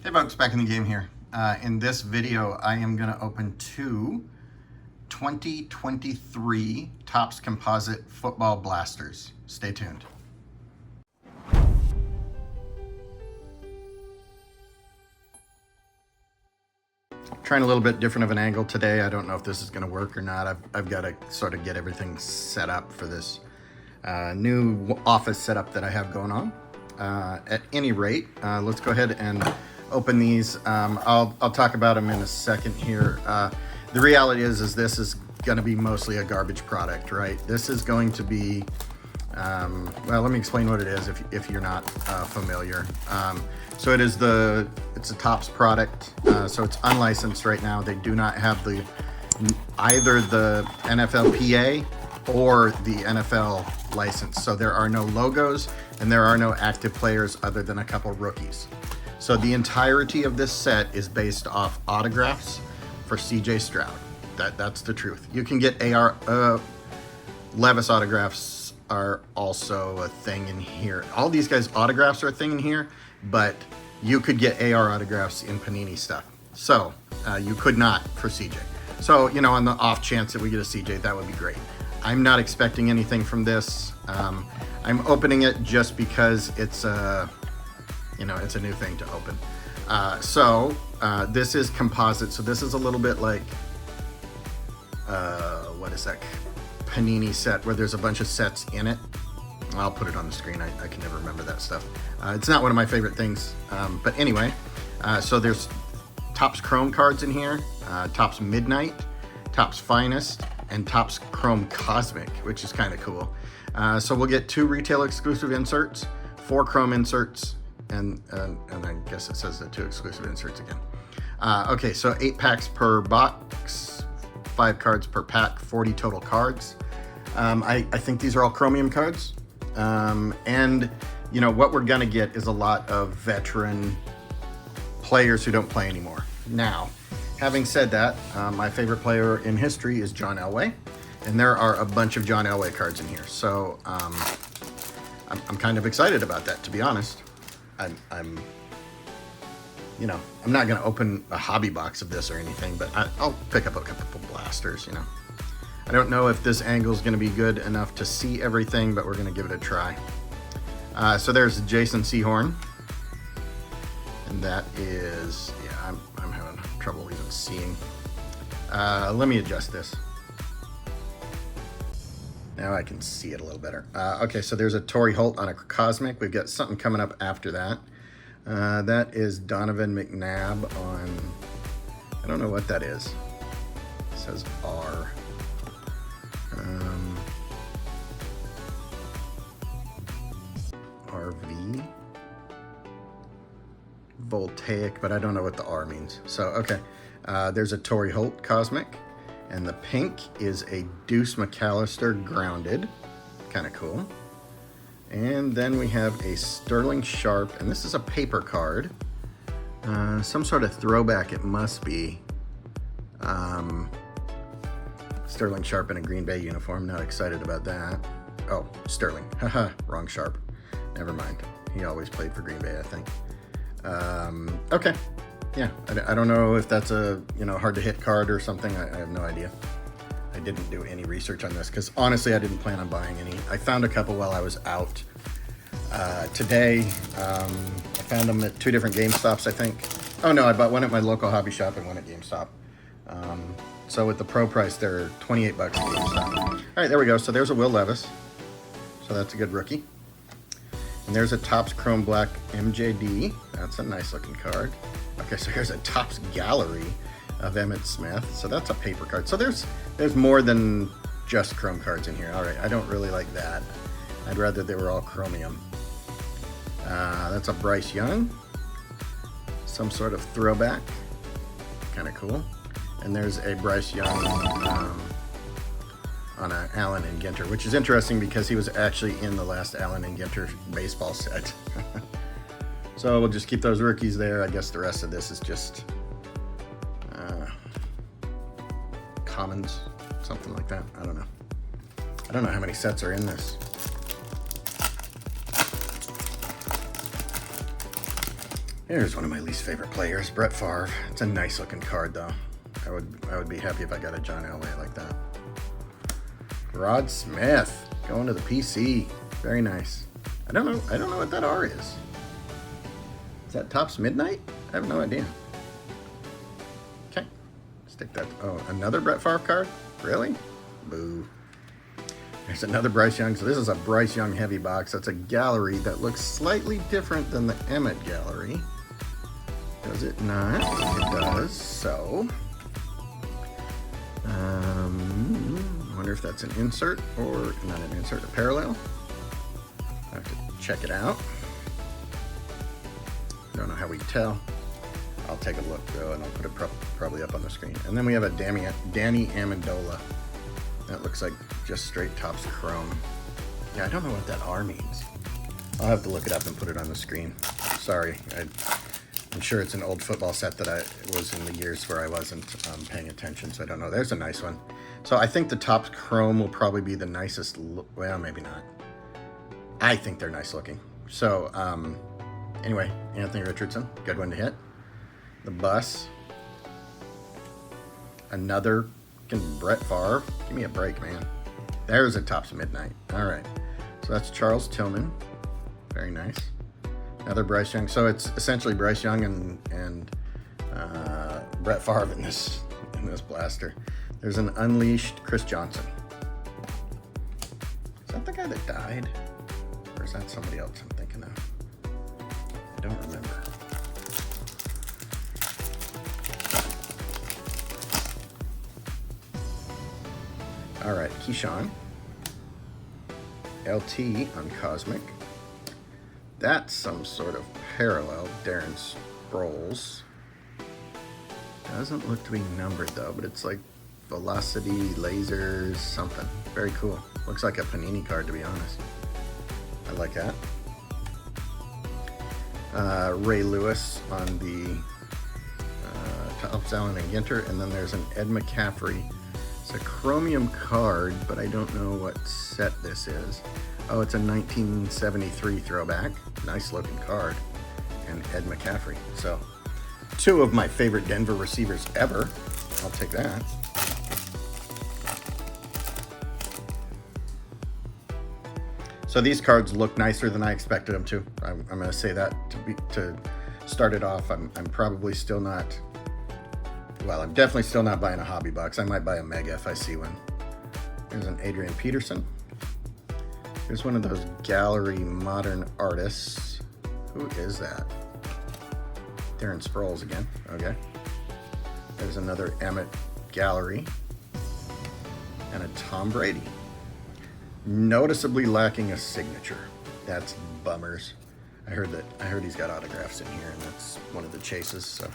Hey folks, back in the game here. In this video, I am going to open two 2023 Topps Composite Football Blasters. Stay tuned. Trying a little bit different of an angle today. I don't know if this is going to work or not. I've got to sort of get everything set up for this new office setup that I have going on. At any rate, let's go ahead and open these. I'll talk about them in a second here. The reality is this is going to be mostly a garbage product, right? This is going to be, well, let me explain what it is if you're not familiar. So it's a Topps product. So it's unlicensed right now. They do not have either the NFLPA or the NFL license. So there are no logos and there are no active players other than a couple rookies. So the entirety of this set is based off autographs for CJ Stroud. That's the truth. You can get Levis autographs are also a thing in here. All these guys' autographs are a thing in here, but you could get AR autographs in Panini stuff. So you could not for CJ. So, you know, on the off chance that we get a CJ, that would be great. I'm not expecting anything from this. I'm opening it just because it's it's a new thing to open. This is composite. So this is a little bit like, what is that? Panini set where there's a bunch of sets in it. I'll put it on the screen. I can never remember that stuff. It's not one of my favorite things. But anyway, so there's Topps Chrome cards in here, Topps Midnight, Topps Finest, and Topps Chrome Cosmic, which is kind of cool. So we'll get 2 retail exclusive inserts, 4 Chrome inserts, and I guess it says the 2 exclusive inserts again. Okay, so 8 packs per box, 5 cards per pack, 40 total cards. I think these are all chromium cards. And you know what we're gonna get is a lot of veteran players who don't play anymore. Now, having said that, my favorite player in history is John Elway, and there are a bunch of John Elway cards in here. So I'm kind of excited about that, to be honest. I'm not going to open a hobby box of this or anything, but I'll pick up a couple blasters, you know. I don't know if this angle is going to be good enough to see everything, but we're going to give it a try. So there's Jason Sehorn. And that is, yeah, I'm having trouble even seeing. Let me adjust this. Now I can see it a little better. Okay, so there's a Torrey Holt on a Cosmic. We've got something coming up after that. That is Donovan McNabb on, I don't know what that is. It says R. RV? Voltaic, but I don't know what the R means. So, okay. There's a Torrey Holt Cosmic. And the pink is a Deuce McAllister Grounded. Kind of cool. And then we have a Sterling Sharp, and this is a paper card. Some sort of throwback it must be. Sterling Sharp in a Green Bay uniform. Not excited about that. Oh, Sterling. Haha, wrong Sharp. Never mind. He always played for Green Bay, I think. Okay. Yeah, I don't know if that's a hard to hit card or something. I have no idea. I didn't do any research on this because honestly I didn't plan on buying any. I found a couple while I was out. Today I found them at 2 different GameStops, I think. Oh no, I bought one at my local hobby shop and one at GameStop. So with the pro price they're $28 at GameStop. All right, there we go. So there's a Will Levis. So that's a good rookie. And there's a Topps Chrome Black MJD. That's a nice looking card. Okay, so here's a Topps Gallery of Emmitt Smith. So that's a paper card. So there's more than just Chrome cards in here. All right, I don't really like that. I'd rather they were all chromium. That's a Bryce Young. Some sort of throwback. Kind of cool. And there's a Bryce Young on an Allen and Ginter, which is interesting because he was actually in the last Allen and Ginter baseball set. So we'll just keep those rookies there. I guess the rest of this is just commons, something like that. I don't know. I don't know how many sets are in this. Here's one of my least favorite players, Brett Favre. It's a nice looking card though. I would be happy if I got a John Elway like that. Rod Smith going to the PC. Very nice. I don't know what that R is. Is that Topps Midnight? I have no idea. Okay. Stick that. Oh, another Brett Favre card? Really? Boo. There's another Bryce Young. So this is a Bryce Young heavy box. That's a gallery that looks slightly different than the Emmett gallery. Does it not? It does. So, I wonder if that's an insert or not an insert, a parallel. I have to check it out. Don't know how we tell. I'll take a look though, and I'll put it probably up on the screen. And then we have a Danny Amendola. That looks like just straight Topps Chrome. Yeah, I don't know what that R means. I'll have to look it up and put it on the screen. Sorry, I'm sure it's an old football set that I was in the years where I wasn't paying attention, so I don't know. There's a nice one. So I think the Topps Chrome will probably be the nicest. Well, maybe not. I think they're nice looking. So anyway, Anthony Richardson, good one to hit. The bus. Another Brett Favre. Give me a break, man. There's a Topps Midnight. All right. So that's Charles Tillman. Very nice. Another Bryce Young. So it's essentially Bryce Young and Brett Favre in this blaster. There's an unleashed Chris Johnson. Is that the guy that died? Or is that somebody else I'm thinking of? I don't remember. All right, Keyshawn. LT on Cosmic. That's some sort of parallel. Darren Sproles. Doesn't look to be numbered though, but it's like velocity, lasers, something. Very cool. Looks like a Panini card, to be honest. I like that. Ray Lewis on the Topps Allen and Ginter, and then there's an Ed McCaffrey. It's a chromium card, but I don't know what set this is. Oh, it's a 1973 throwback. Nice looking card. And Ed McCaffrey. So, two of my favorite Denver receivers ever. I'll take that. So these cards look nicer than I expected them to. I'm going to say that to start it off. I'm probably still not. Well, I'm definitely still not buying a hobby box. I might buy a Mega if I see one. There's an Adrian Peterson. Here's one of those gallery modern artists. Who is that? Darren Sproles again. Okay. There's another Emmett gallery. And a Tom Brady. Noticeably lacking a signature. That's bummers. I heard he's got autographs in here, and that's one of the chases. So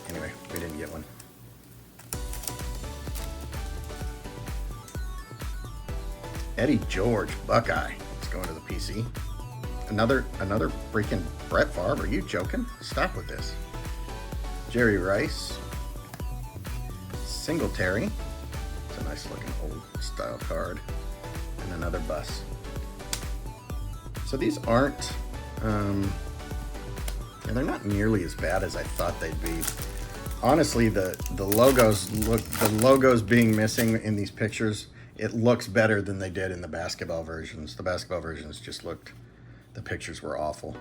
anyway, we didn't get one. Eddie George, Buckeye. Let's go into the PC. Another freaking Brett Favre. Are you joking? Stop with this. Jerry Rice. Singletary. It's a nice looking old style card. And another bus. So these aren't, they're not nearly as bad as I thought they'd be. Honestly, the logos being missing in these pictures, it looks better than they did in the basketball versions. The basketball versions just looked, the pictures were awful.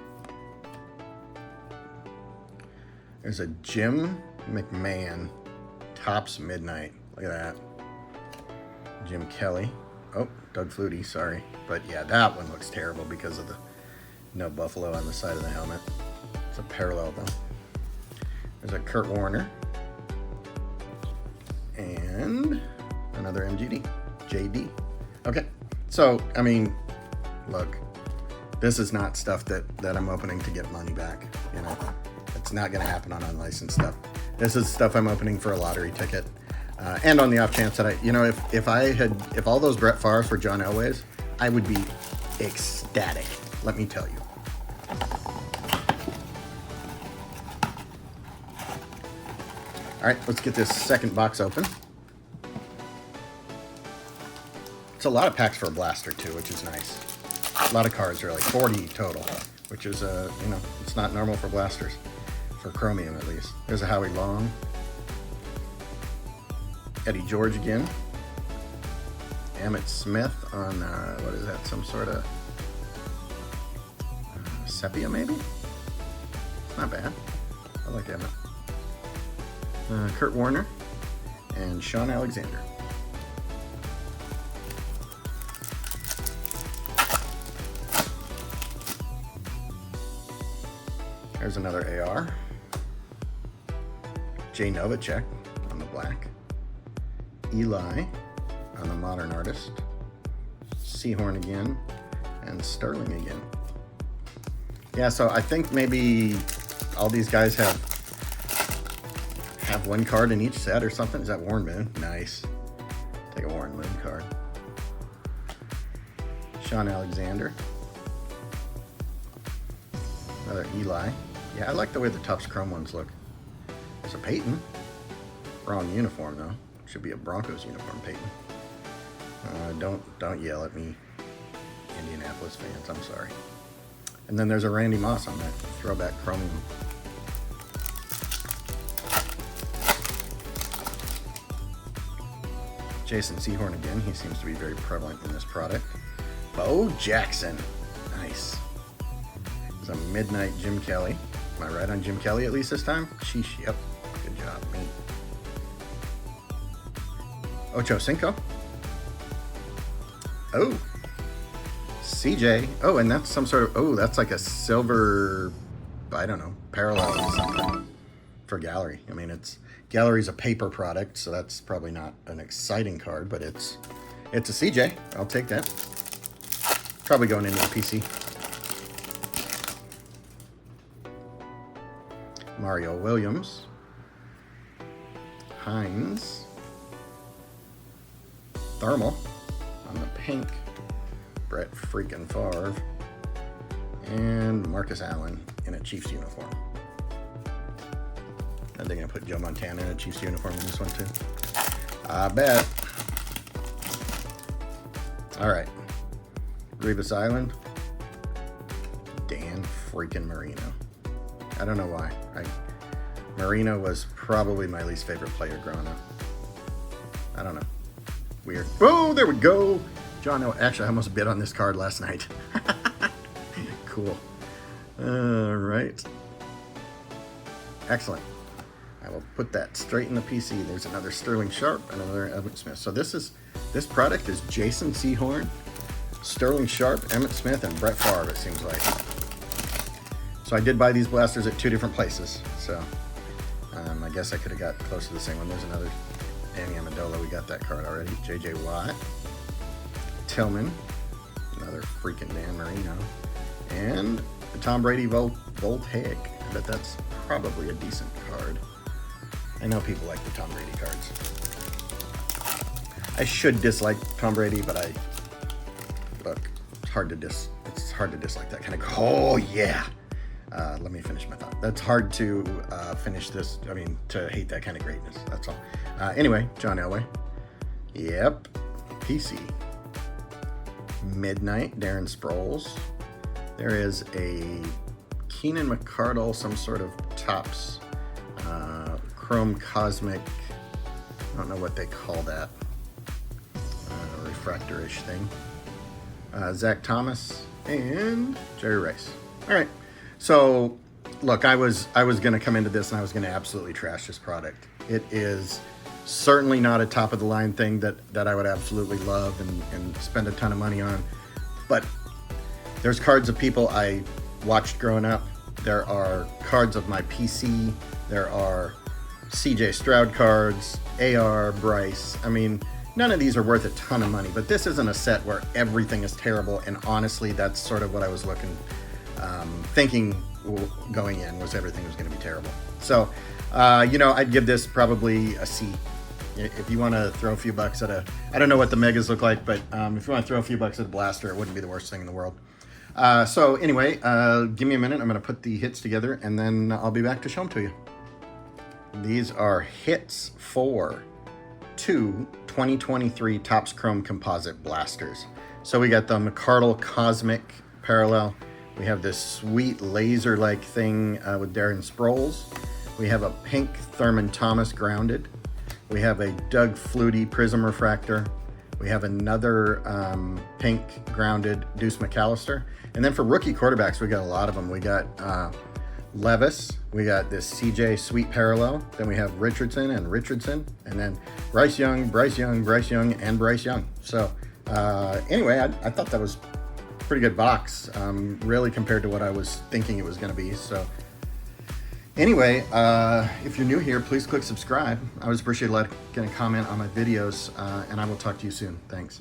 There's a Jim McMahon Topps Midnight. Look at that. Jim Kelly. Oh, Doug Flutie, sorry. But yeah, that one looks terrible because of the no buffalo on the side of the helmet. It's a parallel though. There's a Kurt Warner. And another MGD. JD. Okay. So, I mean, look, this is not stuff that I'm opening to get money back. You know, it's not going to happen on unlicensed stuff. This is stuff I'm opening for a lottery ticket. And on the off chance that if all those Brett Favres were John Elways, I would be ecstatic. Let me tell you. All right, let's get this second box open. It's a lot of packs for a blaster too, which is nice. A lot of cards, really, 40 total, which is, you know, it's not normal for blasters, for chromium at least. There's a Howie Long. Eddie George again. Emmitt Smith on, what is that, some sort of sepia maybe? Not bad. I like Emmitt. Kurt Warner and Sean Alexander. There's another AR. Jay Novacek on the black. Eli on the modern artist. Seahorn again. And Sterling again. Yeah, so I think maybe all these guys have one card in each set or something. Is that Warren Moon? Nice. Take a Warren Moon card. Sean Alexander. Another Eli. Yeah, I like the way the Topps Chrome ones look. There's a Peyton. Wrong uniform though. Should be a Broncos uniform, Peyton. Don't yell at me, Indianapolis fans. I'm sorry. And then there's a Randy Moss on that throwback chromium. Jason Seahorn again. He seems to be very prevalent in this product. Bo Jackson. Nice. There's a Midnight Jim Kelly. Am I right on Jim Kelly at least this time? Sheesh, yep. Good job, me. Ocho Cinco. Oh. CJ. Oh, and that's some sort of, oh, that's like a silver, I don't know, parallel or something for Gallery. I mean, Gallery's a paper product, so that's probably not an exciting card, but it's a CJ. I'll take that. Probably going into the PC. Mario Williams. Hines. Thermal on the pink. Brett freaking Favre. And Marcus Allen in a Chiefs uniform. Are they going to put Joe Montana in a Chiefs uniform in this one too? I bet. All right. Revis Island. Dan freaking Marino. I don't know why. Marino was probably my least favorite player growing up. I don't know. Weird. Oh, there we go. John, actually, I almost bid on this card last night. Cool. All right. Excellent. I will put that straight in the PC. There's another Sterling Sharp and another Emmitt Smith. So this product is Jason Seahorn, Sterling Sharp, Emmitt Smith, and Brett Favre, it seems like. So I did buy these blasters at 2 different places. So I guess I could have got close to the same one. There's another Danny Amendola. We got that card already. J.J. Watt. Tillman. Another freaking Dan Marino. And the Tom Brady Voltaic. I bet that's probably a decent card. I know people like the Tom Brady cards. I should dislike Tom Brady, but look, it's hard to dislike that kind of. Oh yeah. Let me finish my thought. That's hard to finish this. I mean, to hate that kind of greatness. That's all. Anyway, John Elway. Yep. PC. Midnight, Darren Sproles. There is a Keenan McCardle, some sort of Topps Chrome Cosmic. I don't know what they call that. Refractor-ish thing. Zach Thomas and Jerry Rice. All right. So, look, I was going to come into this and I was going to absolutely trash this product. It is certainly not a top-of-the-line thing that I would absolutely love and spend a ton of money on. But there's cards of people I watched growing up. There are cards of my PC. There are CJ Stroud cards, AR, Bryce. I mean, none of these are worth a ton of money, but this isn't a set where everything is terrible. And honestly, that's sort of what I was thinking going in, was everything was going to be terrible. So, I'd give this probably a C. If you want to throw a few bucks at I don't know what the Megas look like, but if you want to throw a few bucks at a blaster, it wouldn't be the worst thing in the world. So anyway, give me a minute. I'm going to put the hits together and then I'll be back to show them to you. These are hits for 2 2023 Topps Chrome Composite blasters. So we got the McCardle Cosmic Parallel. We have this sweet laser-like thing with Darren Sproles. We have a pink Thurman Thomas grounded. We have a Doug Flutie Prism Refractor. We have another pink grounded Deuce McAllister. And then for rookie quarterbacks, we got a lot of them. We got Levis. We got this CJ Sweet Parallel. Then we have Richardson. And then Bryce Young, and Bryce Young. So anyway, I thought that was a pretty good box, really compared to what I was thinking it was going to be. So anyway, if you're new here, please click subscribe. I always appreciate getting a comment on my videos, and I will talk to you soon. Thanks.